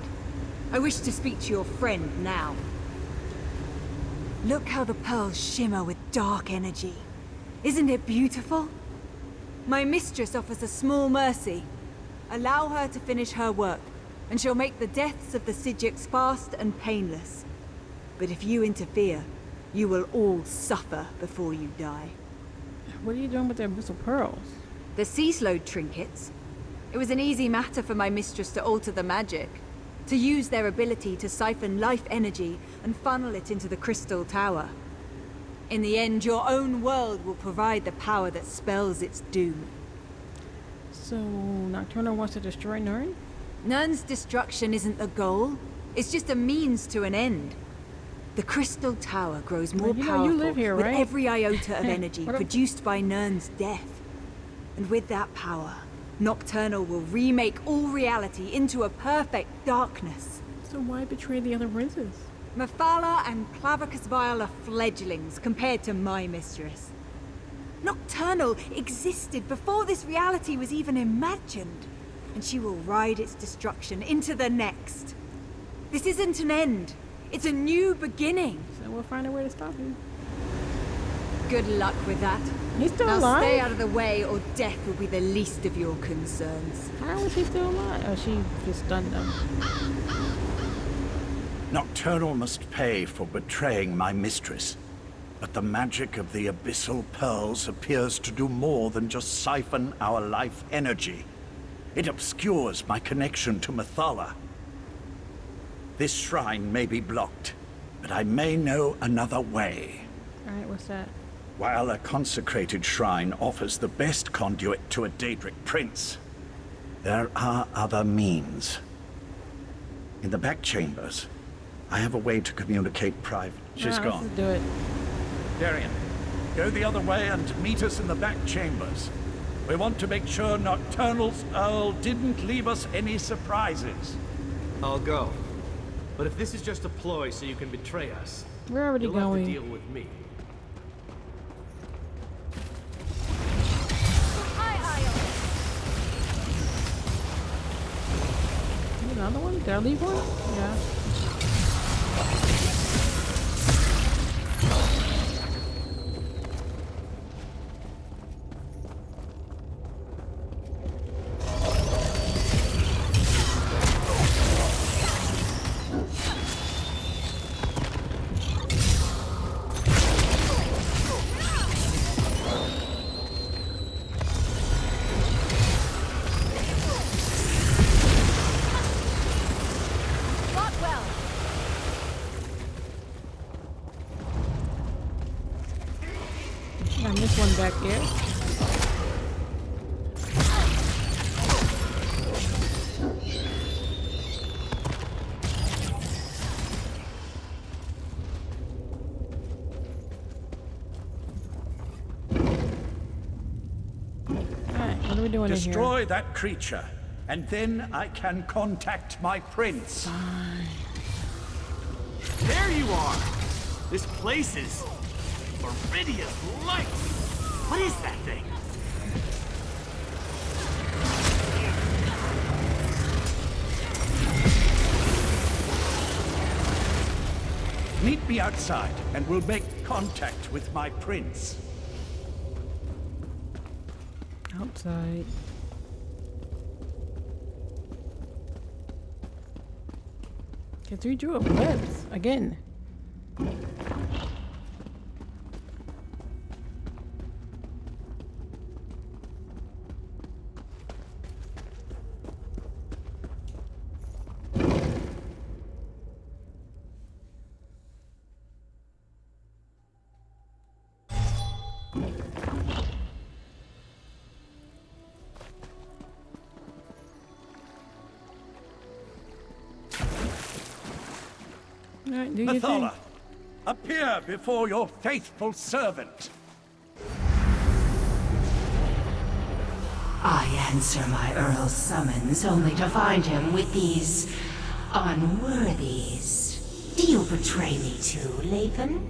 I wish to speak to your friend now. Look how the pearls shimmer with dark energy. Isn't it beautiful? My mistress offers a small mercy. Allow her to finish her work, and she'll make the deaths of the Sijiks fast and painless. But if you interfere, you will all suffer before you die. What are you doing with the abyssal pearls? The sea-slowed trinkets. It was an easy matter for my mistress to alter the magic. To use their ability to siphon life energy and funnel it into the crystal tower. In the end, your own world will provide the power that spells its doom. So, Nocturno wants to destroy Nern? Nern's destruction isn't the goal. It's just a means to an end. The crystal tower grows more powerful you live here, with right? every iota of energy What produced by Nern's death. And with that power, Nocturnal will remake all reality into a perfect darkness. So why betray the other princes? Mephala and Clavicus Vile are fledglings compared to my mistress. Nocturnal existed before this reality was even imagined, and she will ride its destruction into the next. This isn't an end, it's a new beginning. So we'll find a way to stop you. Good luck with that. He's still Now alive? stay out of the way or death will be the least of your concerns. How is he still alive? Oh, she just stunned him. Nocturnal must pay for betraying my mistress. But the magic of the abyssal pearls appears to do more than just siphon our life energy. It obscures my connection to Mathala. This shrine may be blocked, but I may know another way. Alright, what's that? While a consecrated shrine offers the best conduit to a Daedric prince, there are other means. In the back chambers, I have a way to communicate private. She's gone. Let's do it. Darian, go the other way and meet us in the back chambers. We want to make sure Nocturnal's Earl didn't leave us any surprises. I'll go. But if this is just a ploy so you can betray us, We're already you'll have going. to deal with me. Another one? Did I leave one? Yeah. I missed one back there. Alright, what are we doing in here? Destroy that creature, and then I can contact my prince. There you are! This place is Viridia's light! What is that thing? Meet me outside, and we'll make contact with my prince. Outside. Okay, 3 drew up webs again. Alright, do your thing. Mathala, appear before your faithful servant. I answer my Earl's summons only to find him with these unworthies. Do you betray me too, Lathan?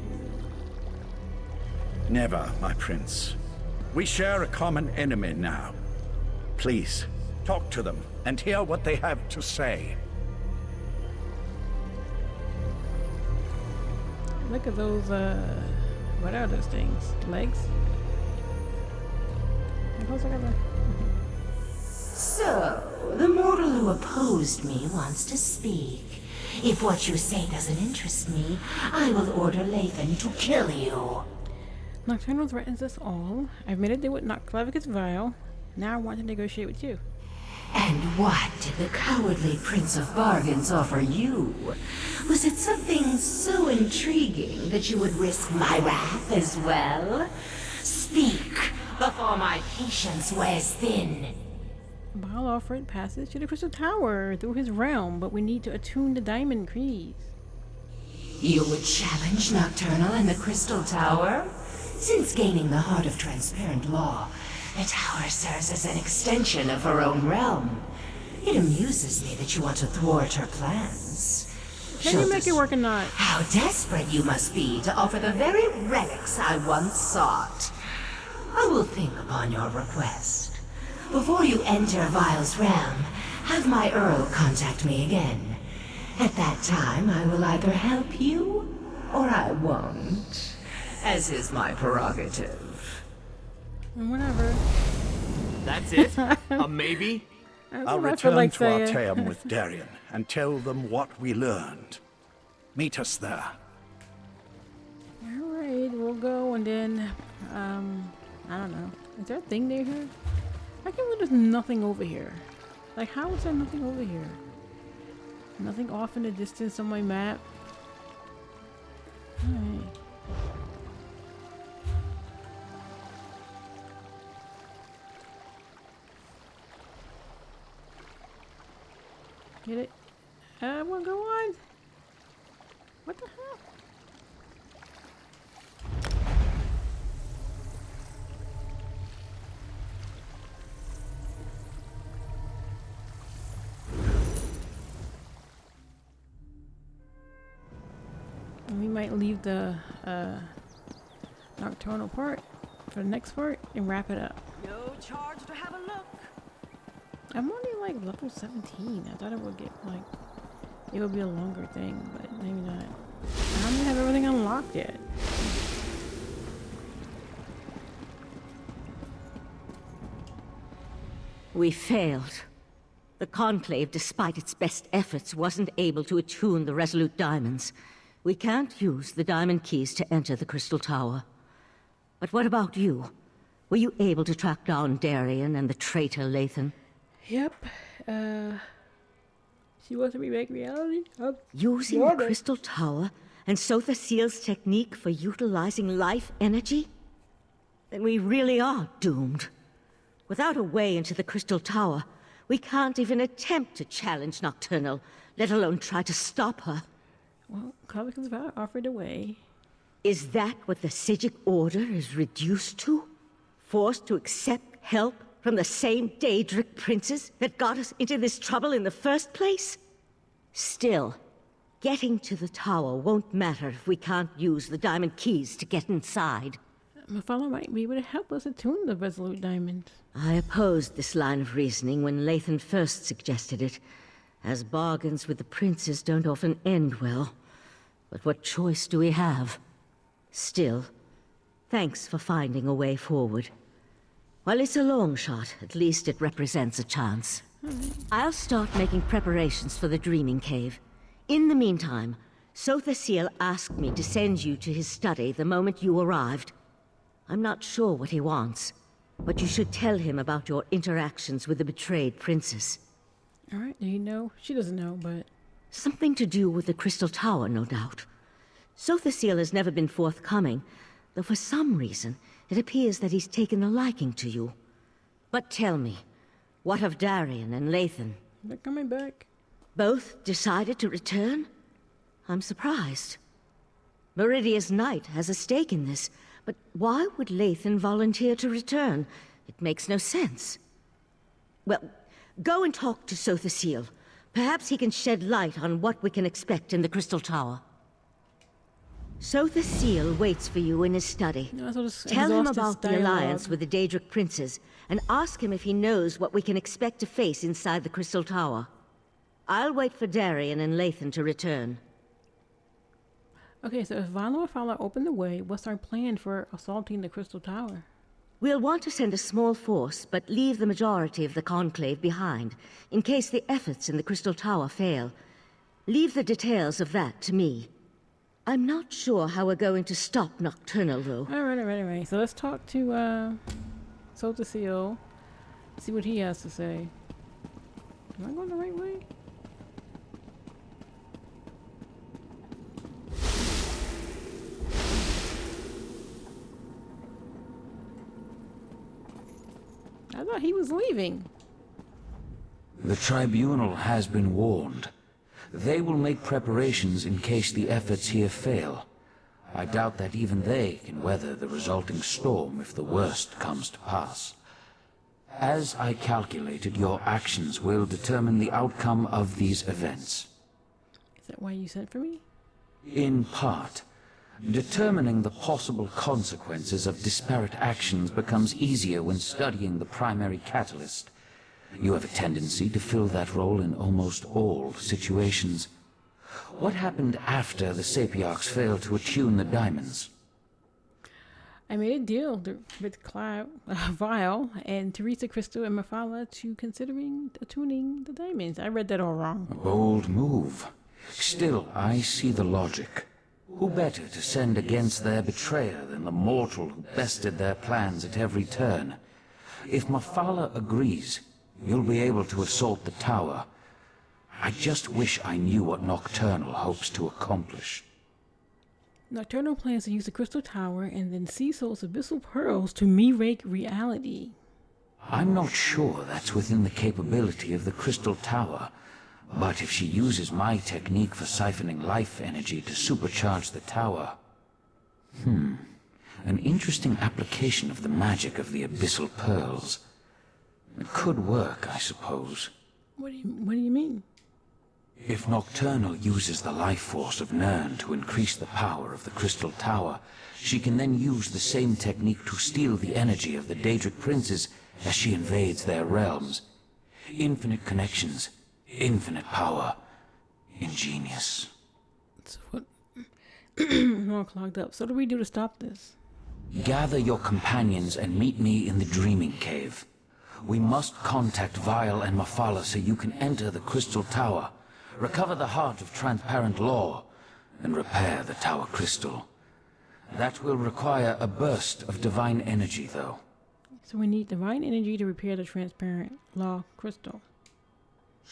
Never, my prince. We share a common enemy now. Please, talk to them and hear what they have to say. Look at those, what are those things? Legs? So, the mortal who opposed me wants to speak. If what you say doesn't interest me, I will order Lathan to kill you. Nocturnal threatens us all. I've made a deal with Clavicus Vile. Now I want to negotiate with you. And what did the cowardly Prince of Bargains offer you? Was it something so intriguing that you would risk my wrath as well? Speak, before my patience wears thin. Vile offered passage to the Crystal Tower through his realm, but we need to attune the Diamond Keys. You would challenge Nocturnal and the Crystal Tower? Since gaining the Heart of Transparent Law, the tower serves as an extension of her own realm. It amuses me that you want to thwart her plans. Can you make it work or not? How desperate you must be to offer the very relics I once sought. I will think upon your request. Before you enter Vile's realm, have my Earl contact me again. At that time, I will either help you, or I won't. As is my prerogative. Whatever. That's it? A maybe? That's I'll what I feel return like to saying. Artaeum with Darien and tell them what we learned. Meet us there. Alright, we'll go and then, I don't know. Is there a thing near here? I can't believe there's nothing over here. Like, how is there nothing over here? Nothing off in the distance on my map? Alright. Get it? Well, go on. What the hell? We might leave the nocturnal part for the next part and wrap it up. No charge to have a look. I'm only like level 17. I thought it would get like, it would be a longer thing, but maybe not. I don't even have everything unlocked yet. We failed. The Conclave, despite its best efforts, wasn't able to attune the Resolute Diamonds. We can't use the diamond keys to enter the Crystal Tower. But what about you? Were you able to track down Darien and the traitor Lathan? Yep. She wants to remake reality. Using the Crystal Tower and Sotha Seal's technique for utilizing life energy? Then we really are doomed. Without a way into the Crystal Tower, we can't even attempt to challenge Nocturnal, let alone try to stop her. Well, Calico's vow offered a way. Is that what the Psijic Order is reduced to? Forced to accept help from the same Daedric princes that got us into this trouble in the first place? Still, getting to the tower won't matter if we can't use the diamond keys to get inside. Mephala might be able to help us attune the Resolute Diamond. I opposed this line of reasoning when Lathan first suggested it, as bargains with the princes don't often end well. But what choice do we have? Still, thanks for finding a way forward. While it's a long shot, at least it represents a chance. I'll start making preparations for the Dreaming Cave. In the meantime, Sotha Seal asked me to send you to his study the moment you arrived. I'm not sure what he wants, but you should tell him about your interactions with the betrayed princess. Alright, do you know? She doesn't know, but... Something to do with the Crystal Tower, no doubt. Sotha Seal has never been forthcoming, though for some reason, it appears that he's taken a liking to you. But tell me, what of Darien and Lathan? They're coming back. Both decided to return? I'm surprised. Meridia's Knight has a stake in this, but why would Lathan volunteer to return? It makes no sense. Well, go and talk to Sotha Seal. Perhaps he can shed light on what we can expect in the Crystal Tower. Sotha Seal waits for you in his study. No, Tell him about the alliance with the Daedric princes, and ask him if he knows what we can expect to face inside the Crystal Tower. I'll wait for Darien and Lathan to return. Okay, so if Valo and Fowler open the way, what's our plan for assaulting the Crystal Tower? We'll want to send a small force, but leave the majority of the Conclave behind, in case the efforts in the Crystal Tower fail. Leave the details of that to me. I'm not sure how we're going to stop Nocturnal, though. Alright. So let's talk to, Sotha Seal. See what he has to say. Am I going the right way? I thought he was leaving. The Tribunal has been warned. They will make preparations in case the efforts here fail. I doubt that even they can weather the resulting storm if the worst comes to pass. As I calculated, your actions will determine the outcome of these events. Is that why you sent for me? In part. Determining the possible consequences of disparate actions becomes easier when studying the primary catalyst. You have a tendency to fill that role in almost all situations. What happened after the Sapiarchs failed to attune the diamonds? I made a deal with Vile and Teresa Crystal and Mafala to considering attuning the diamonds. I read that all wrong. A bold move. Still, I see the logic. Who better to send against their betrayer than the mortal who bested their plans at every turn? If Mafala agrees, you'll be able to assault the tower. I just wish I knew what Nocturnal hopes to accomplish. Nocturnal plans to use the Crystal Tower and then Cecil's Abyssal Pearls to re-rake reality. I'm not sure that's within the capability of the Crystal Tower, but if she uses my technique for siphoning life energy to supercharge the tower... An interesting application of the magic of the Abyssal Pearls. It could work, I suppose. What do you mean? If Nocturnal uses the life force of Nirn to increase the power of the Crystal Tower, she can then use the same technique to steal the energy of the Daedric princes as she invades their realms. Infinite connections, infinite power. Ingenious. So what? I'm all clogged up. So what do we do to stop this? Gather your companions and meet me in the Dreaming Cave. We must contact Vile and Mafala so you can enter the Crystal Tower, recover the heart of transparent law, and repair the Tower Crystal. That will require a burst of divine energy, though. So we need divine energy to repair the transparent law crystal.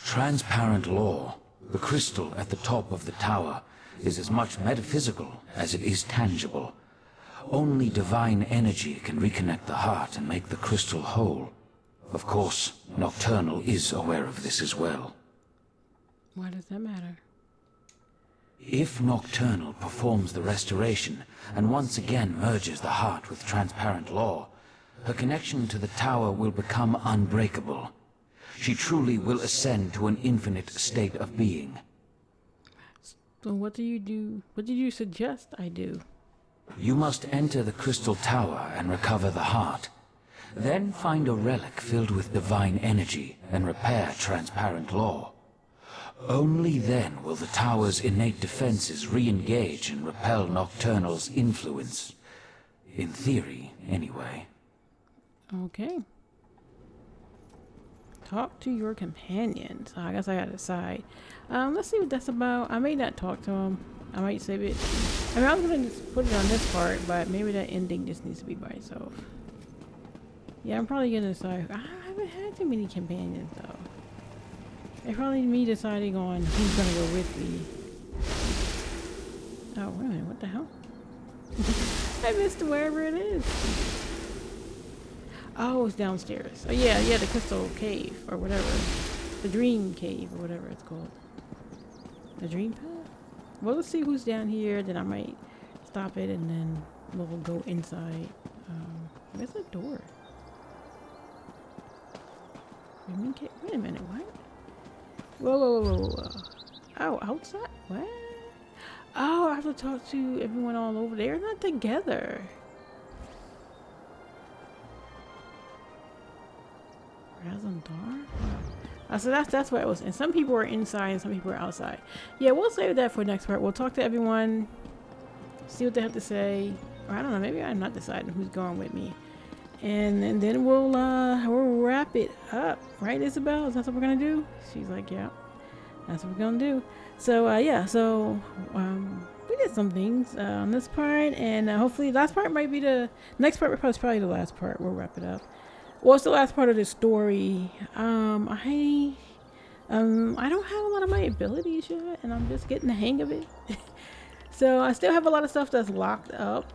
Transparent law, the crystal at the top of the tower, is as much metaphysical as it is tangible. Only divine energy can reconnect the heart and make the crystal whole. Of course, Nocturnal is aware of this as well. Why does that matter? If Nocturnal performs the restoration and once again merges the heart with transparent law, her connection to the tower will become unbreakable. She truly will ascend to an infinite state of being. So what do you do? What did you suggest I do? You must enter the Crystal Tower and recover the heart. Then find a relic filled with divine energy and repair transparent law. Only then will the tower's innate defenses re-engage and repel Nocturnal's influence. In theory, anyway. Okay. Talk to your companions. I guess I gotta decide. Let's see what that's about. I may not talk to him. I might save it. I mean, I was gonna just put it on this part, but maybe that ending just needs to be by itself. Yeah, I'm probably gonna decide. I haven't had too many companions though. It's probably me deciding on who's gonna go with me. Oh, wait a minute, what the hell? I missed wherever it is. Oh, it's downstairs. Oh yeah, the Crystal Cave or whatever. The Dream Cave or whatever it's called. The Dream Path? Well, let's see who's down here, then I might stop it and then we'll go inside. Where's the door? Wait a minute, what? Whoa. Oh, outside? What? Oh, I have to talk to everyone all over. They're not together. Razandar? So that's what it was. And some people are inside and some people are outside. Yeah, we'll save that for next part. We'll talk to everyone, see what they have to say. Or I don't know, maybe I'm not deciding who's going with me. And then we'll wrap it up. Right, Isabel? Is that what we're gonna do? She's like, yeah, that's what we're gonna do. So yeah, so we did some things on this part, and hopefully last part might be the next part. Probably the last part. We'll wrap it up. Well, it's the last part of the story. I don't have a lot of my abilities yet, and I'm just getting the hang of it. So I still have a lot of stuff that's locked up.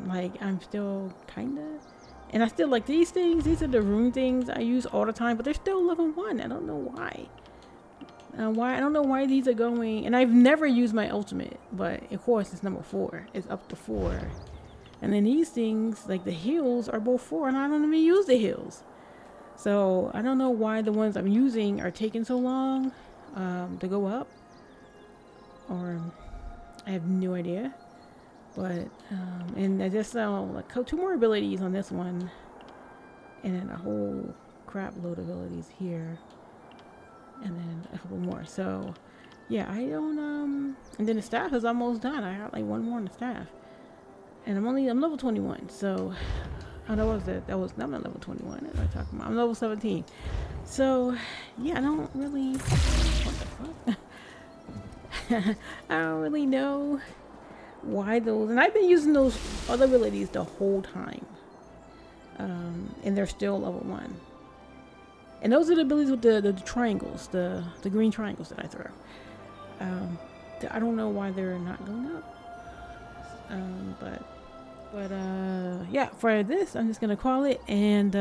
Like I'm still kinda, and I still like these things. These are the rune things I use all the time, but they're still level 1. I don't know why. I don't know why these are going, and I've never used my ultimate, but of course it's number 4. It's up to 4. And then these things, like the heals, are both 4, and I don't even use the heals. So I don't know why the ones I'm using are taking so long to go up. Or I have no idea. But, and I just like 2 more abilities on this one. And then a whole crap load of abilities here. And then a couple more. So, yeah, I don't, and then the staff is almost done. I got like 1 more on the staff. And I'm level 21, so oh, that was I'm not level 21. What am I talking about? I'm level 17. So yeah, I don't really what the fuck? I don't really know why those, and I've been using those other abilities the whole time. And they're still level 1. And those are the abilities with the triangles, the green triangles that I throw. I don't know why they're not going up. But yeah, for this, I'm just gonna call it, and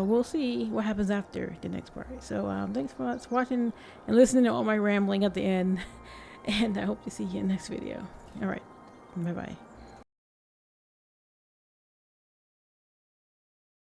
we'll see what happens after the next part. So thanks for watching and listening to all my rambling at the end, and I hope to see you in the next video. All right, bye bye.